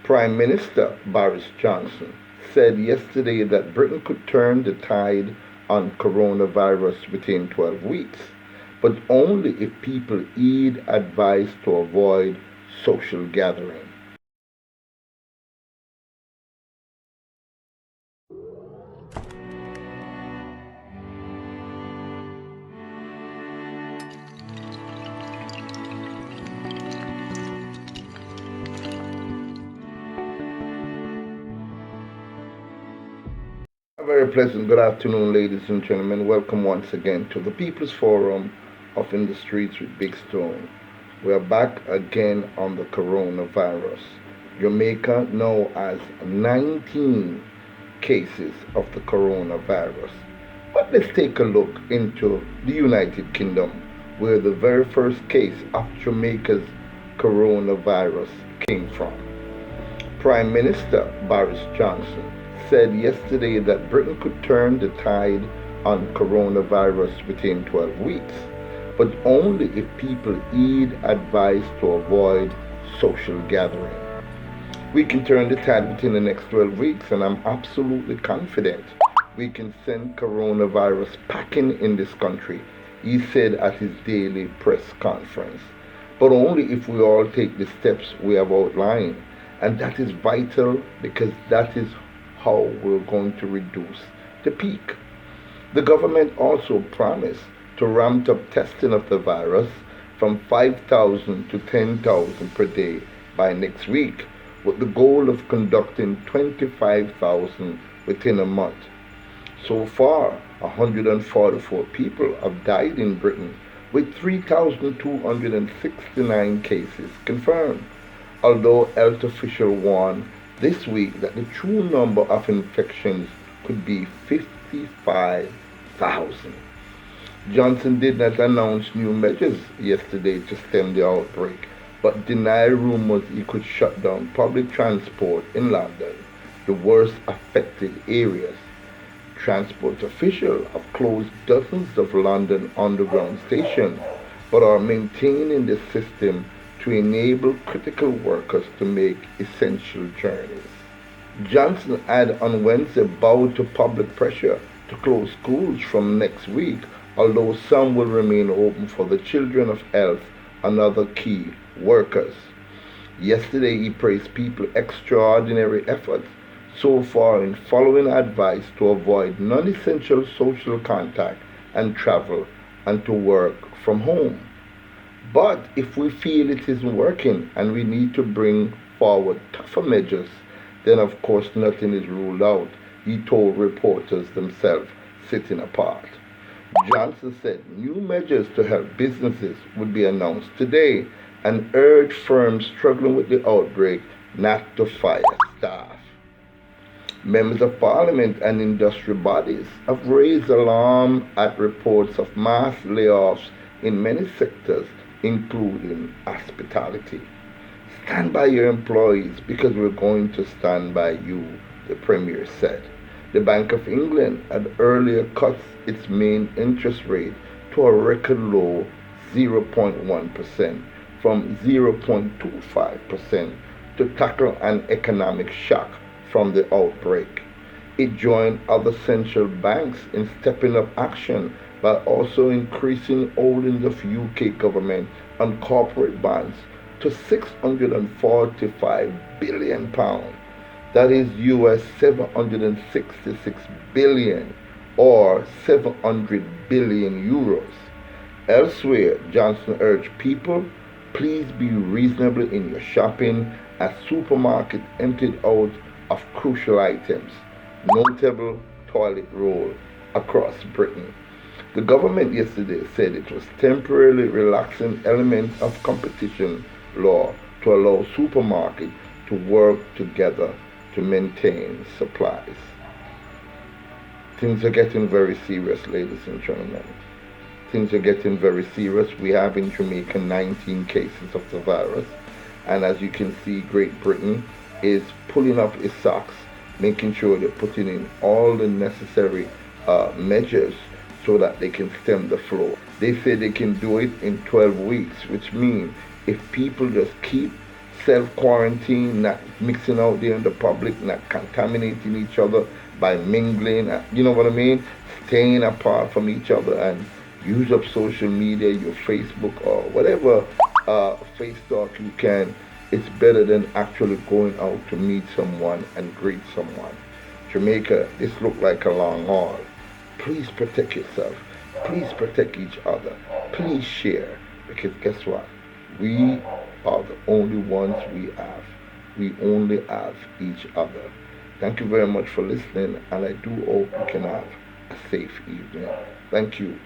Prime Minister Boris Johnson said yesterday that Britain could turn the tide on coronavirus within 12 weeks, but only if people heed advice to avoid social gathering. A very pleasant good afternoon, ladies and gentlemen. Welcome once again to the People's Forum of In the Streets with Big Stone. We are back again on the coronavirus. Jamaica now has 19 cases of the coronavirus. But let's take a look into the United Kingdom, where the very first case of Jamaica's coronavirus came from. Prime Minister Boris Johnson said yesterday that Britain could turn the tide on coronavirus within 12 weeks, but only if people heed advice to avoid social gathering. We can turn the tide within the next 12 weeks, and I'm absolutely confident we can send coronavirus packing in this country, he said at his daily press conference. But only if we all take the steps we have outlined, and that is vital because that is how we're going to reduce the peak. The government also promised to ramp up testing of the virus from 5,000 to 10,000 per day by next week, with the goal of conducting 25,000 within a month. So far, 144 people have died in Britain, with 3,269 cases confirmed, although health officials warn this week that the true number of infections could be 55,000. Johnson did not announce new measures yesterday to stem the outbreak, but denied rumors he could shut down public transport in London, the worst affected areas. Transport officials have closed dozens of London underground stations, but are maintaining the system to enable critical workers to make essential journeys. Johnson had on Wednesday bowed to public pressure to close schools from next week, although some will remain open for the children of health and other key workers. Yesterday he praised people's extraordinary efforts so far in following advice to avoid non-essential social contact and travel and to work from home. But if we feel it isn't working and we need to bring forward tougher measures, then of course nothing is ruled out, he told reporters themselves sitting apart. Johnson said new measures to help businesses would be announced today and urged firms struggling with the outbreak not to fire staff. Members of Parliament and industry bodies have raised alarm at reports of mass layoffs in many sectors, including hospitality. Stand by your employees because we're going to stand by you, the Premier said. The Bank of England had earlier cut its main interest rate to a record low 0.1% from 0.25% to tackle an economic shock from the outbreak. It joined other central banks in stepping up action by also increasing holdings of UK government and corporate bonds to £645 billion. That is US 766 billion or 700 billion euros. Elsewhere, Johnson urged people, please be reasonable in your shopping as supermarkets emptied out of crucial items, notable toilet roll across Britain. The government yesterday said it was temporarily relaxing elements of competition law to allow supermarkets to work together to maintain supplies. Things are getting very serious, ladies and gentlemen. Things are getting very serious. We have in Jamaica 19 cases of the virus, and as you can see, Great Britain is pulling up its socks, making sure they're putting in all the necessary measures so that they can stem the flow. They say they can do it in 12 weeks, which means if people just keep self-quarantine, not mixing out there in the public, not contaminating each other by mingling, you know what I mean? Staying apart from each other, and use up social media, your Facebook or whatever face talk you can. It's better than actually going out to meet someone and greet someone. Jamaica, this look like a long haul. Please protect yourself. Please protect each other. Please share. Because guess what? We are the only ones we have. We only have each other. Thank you very much for listening, and I do hope you can have a safe evening. Thank you.